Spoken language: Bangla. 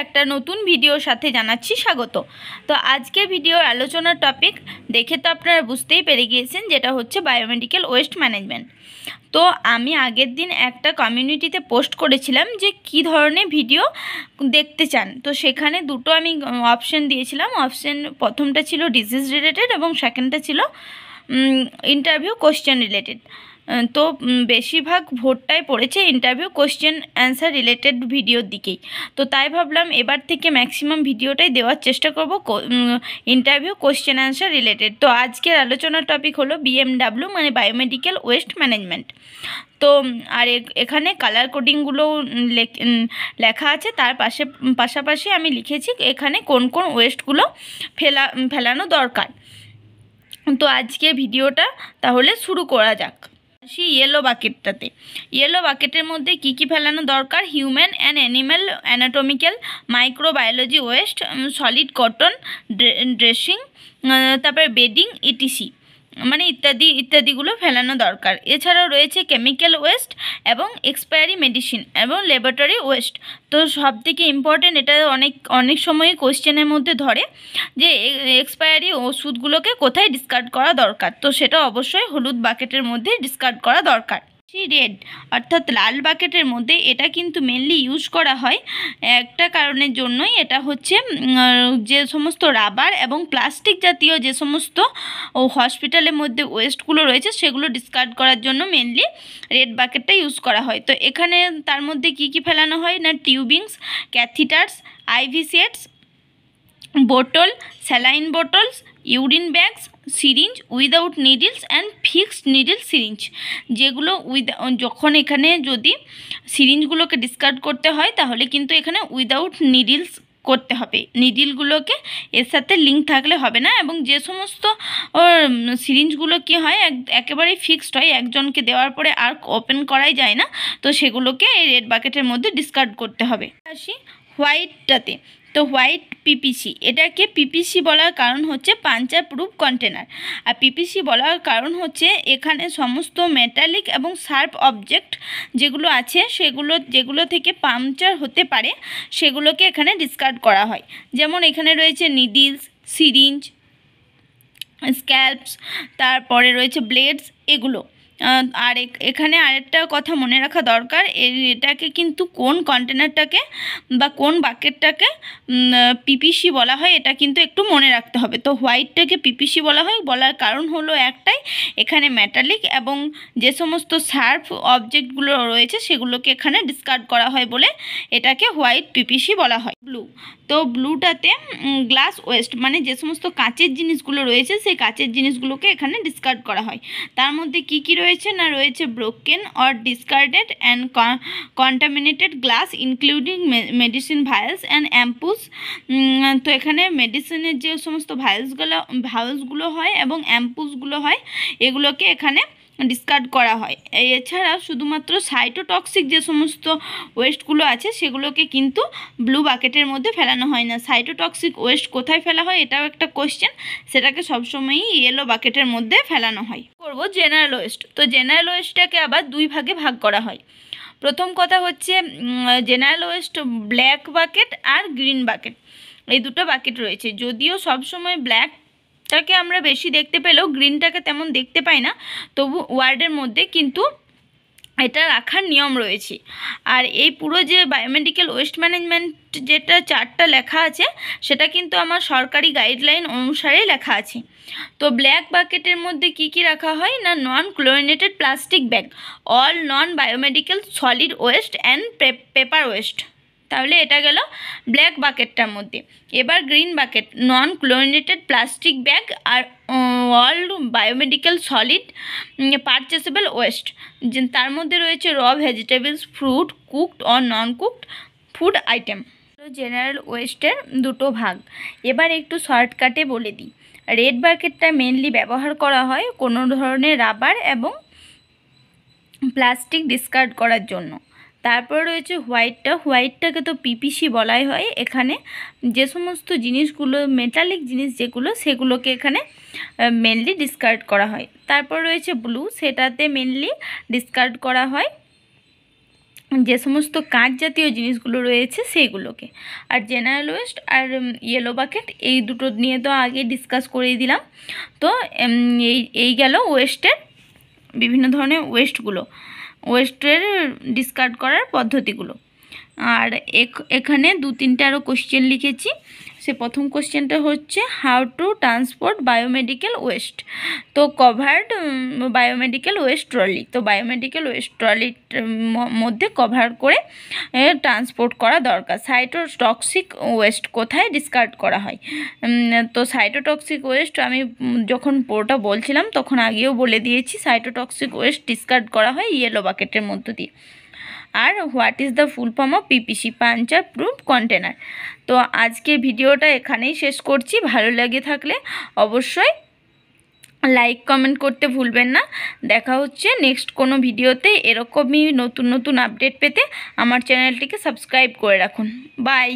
একটা নতুন ভিডিওর সাথে জানাচ্ছি স্বাগত। তো আজকে ভিডিওর আলোচনার টপিক দেখে তো আপনারা বুঝতেই পেরে গিয়েছেন, যেটা হচ্ছে বায়োমেডিক্যাল ওয়েস্ট ম্যানেজমেন্ট। তো আমি আগের দিন একটা কমিউনিটিতে পোস্ট করেছিলাম যে কি ধরনের ভিডিও দেখতে চান। তো সেখানে দুটো আমি অপশন দিয়েছিলাম। প্রথমটা ছিল ডিজিজ রিলেটেড এবং সেকেন্ডটা ছিল ইন্টারভিউ কোশ্চেন রিলেটেড। তো বেশিরভাগ ভোটটাই পড়েছে ইন্টারভিউ কোশ্চেন অ্যান্সার রিলেটেড ভিডিওর দিকেই। তো তাই ভাবলাম এবার থেকে ম্যাক্সিমাম ভিডিওটাই দেওয়ার চেষ্টা করব ইন্টারভিউ কোশ্চেন অ্যান্সার রিলেটেড। তো আজকের আলোচনার টপিক হলো বিএমডাব্লিউ মানে বায়োমেডিক্যাল ওয়েস্ট ম্যানেজমেন্ট। তো আর এখানে কালার কোডিংগুলো লেখা আছে, তার পাশাপাশি আমি লিখেছি এখানে কোন কোন ওয়েস্টগুলো ফেলানো দরকার। তো আজকের ভিডিওটা তাহলে শুরু করা যাক। ইয়েলো বাকেটটাতে, ইয়েলো বাকেটের মধ্যে কি কি ফেলানো দরকার: human and animal anatomical, microbiology West, solid cotton, dressing, তারপরে বেডিং ইটিসি মানে ইত্যাদিগুলো ফেলানো দরকার। এছাড়াও রয়েছে কেমিক্যাল ওয়েস্ট এবং এক্সপায়ারি মেডিসিন এবং ল্যাবরেটরি ওয়েস্ট। তো সবথেকে ইম্পর্টেন্ট, এটা অনেক সময় কোশ্চেনের মধ্যে ধরে যে এক্সপায়ারি ওষুধগুলোকে কোথায় ডিসকার্ড করা দরকার। তো সেটা অবশ্যই হলুদ বাকেটের মধ্যে ডিসকার্ড করা দরকার। রেড অর্থাৎ লাল বাকেটের মধ্যে এটা কিন্তু মেনলি ইউজ করা হয় একটা কারণের জন্যই, এটা হচ্ছে যে সমস্ত রাবার এবং প্লাস্টিক জাতীয় যে সমস্ত হসপিটালের মধ্যে ওয়েস্টগুলো রয়েছে সেগুলো ডিসকার্ড করার জন্য মেনলি রেড বাকেটটা ইউজ করা হয়। তো এখানে তার মধ্যে কি কি ফেলানো হয় না: tubings, catheters, IV sets, bottle, saline bottles, urine bags, syringe without needles and fixed needle syringe. যেগুলো যখন এখানে যদি সিরিঞ্জগুলোকে ডিসকার্ড করতে হয় তাহলে কিন্তু এখানে উইদাউট নিডলস করতে হবে, নিডিলগুলোকে এর সাথে লিঙ্ক থাকলে হবে না। এবং যে সমস্ত সিরিঞ্জগুলো কি হয় একেবারেই ফিক্সড হয়, একজনকে দেওয়ার পরে আর ওপেন করাই যায় না, তো সেগুলোকে এই রেড বাকেটের মধ্যে ডিসকার্ড করতে হবে। আসি হোয়াইটটাতে। তো হোয়াইট পিপিসি, এটাকে পিপিসি বলার কারণ হচ্ছে পাঞ্চার প্রুফ কন্টেনার। আর পিপিসি বলার কারণ হচ্ছে এখানে সমস্ত মেটালিক এবং শার্প অবজেক্ট যেগুলো আছে যেগুলো থেকে পাংচার হতে পারে সেগুলোকে এখানে ডিসকার্ড করা হয়। যেমন এখানে রয়েছে নিডিলস, সিরিঞ্জ, স্ক্যাল্পস, তারপরে রয়েছে ব্লেডস, এগুলো। আর এখানে আরেকটা কথা মনে রাখা দরকার, এটাকে কিন্তু কোন কন্টেনারটাকে বা কোন বাকেটটাকে পিপিসি বলা হয় এটা কিন্তু একটু মনে রাখতে হবে। তো হোয়াইটটাকে পিপিসি বলা হয়, বলার কারণ হলো একটাই, এখানে মেটালিক এবং যে সমস্ত শার্প অবজেক্টগুলো রয়েছে সেগুলোকে এখানে ডিসকার্ড করা হয় বলে এটাকে হোয়াইট পিপিসি বলা হয়। ব্লু, তো ব্লুটাতে গ্লাস ওয়েস্ট মানে যে সমস্ত কাঁচের জিনিসগুলো রয়েছে সেই কাঁচের জিনিসগুলোকে এখানে ডিসকার্ড করা হয়। তার মধ্যে কি কি রয়েছে না রয়েছে broken or discarded and contaminated glass including medicine vials and ampoules. তো এখানে মেডিসিনের যে সমস্ত ভায়ালসগুলো হয় এবং অ্যাম্পুলসগুলো হয় এগুলোকে এখানে ডিসকার্ড করা হয়। এছাড়া শুধুমাত্র সাইটোটক্সিক যে সমস্ত ওয়েস্টগুলো আছে সেগুলোকে কিন্তু ব্লু বাকেটের মধ্যে ফেলানো হয় না। সাইটোটক্সিক ওয়েস্ট কোথায় ফেলা হয় এটাও একটা কোশ্চেন, সেটাকে সবসময়ই ইয়েলো বাকেটের মধ্যে ফেলানো হয়। করব জেনারেল ওয়েস্ট। তো জেনারেল ওয়েস্টটাকে আবার দুই ভাগে ভাগ করা হয়। প্রথম কথা হচ্ছে জেনারেল ওয়েস্ট ব্ল্যাক বাকেট আর গ্রিন বাকেট, এই দুটো বাকেট রয়েছে। যদিও সবসময় ব্ল্যাকটাকে আমরা বেশি দেখতে পেলেও গ্রিনটাকে তেমন দেখতে পাই না, তবু ওয়ার্ডের মধ্যে কিন্তু এটা রাখার নিয়ম রয়েছে। আর এই পুরো যে বায়োমেডিক্যাল ওয়েস্ট ম্যানেজমেন্ট যেটা চার্টটা লেখা আছে সেটা কিন্তু আমার সরকারি গাইডলাইন অনুসারে লেখা আছে। তো ব্ল্যাক বাকেটের মধ্যে কি কি রাখা হয় না non chlorinated plastic bag, all non biomedical solid waste and paper waste. তাহলে এটা গেল ব্ল্যাক বাকেটটার মধ্যে। এবার green bucket, non chlorinated plastic bag আর all biomedical solid perishable waste. তার মধ্যে রয়েছে raw vegetables, fruit, cooked or non cooked food item. General ওয়েস্টের দুটো ভাগ। এবার একটু শর্টকাটে বলে দিই। রেড বাকেটটা মেনলি ব্যবহার করা হয় কোনো ধরনের রাবার এবং প্লাস্টিক ডিসকার্ড করার জন্য। তারপর রয়েছে হোয়াইটটাকে তো পিপিসি বলাই হয়। এখানে যে সমস্ত জিনিসগুলো মেটালিক জিনিস সেগুলোকে এখানে মেনলি ডিসকার্ড করা হয়। তারপর রয়েছে ব্লু, সেটাতে মেনলি ডিসকার্ড করা হয় যে সমস্ত কাঁচ জাতীয় জিনিসগুলো রয়েছে সেইগুলোকে। আর জেনারেল ওয়েস্ট আর ইয়েলো বাকেট এই দুটো নিয়ে তো আগে ডিসকাস করেই দিলাম। তো এই গেল ওয়েস্টের বিভিন্ন ধরনের ওয়েস্টের ডিসকার্ড করার পদ্ধতিগুলো। আর এখানে 2-3টে আরও কোশ্চেন লিখেছি। সে প্রথম কোশ্চেনটা হচ্ছে how to transport biomedical waste. তো কভার্ড বায়োমেডিক্যাল ওয়েস্ট ট্রলি। তো বায়োমেডিক্যাল ওয়েস্ট ট্রলির মধ্যে কভার করে ট্রান্সপোর্ট করা দরকার। সাইটোটক্সিক ওয়েস্ট কোথায় ডিসকার্ড করা হয়। তো সাইটোটক্সিক ওয়েস্ট আমি যখন পুরোটা বলছিলাম তখন আগেও বলে দিয়েছি, সাইটোটক্সিক ওয়েস্ট ডিসকার্ড করা হয় ইয়েলো বাকেটের মধ্য দিয়ে। আর what is the full form of PPC, puncture proof container. তো আজকে ভিডিওটা এখানেই শেষ করছি। ভালো লেগে থাকলে অবশ্যই লাইক কমেন্ট করতে ভুলবেন না। দেখা হচ্ছে নেক্সট কোনো ভিডিওতে। এরকমই নতুন নতুন আপডেট পেতে আমার চ্যানেলটিকে সাবস্ক্রাইব করে রাখুন। বাই।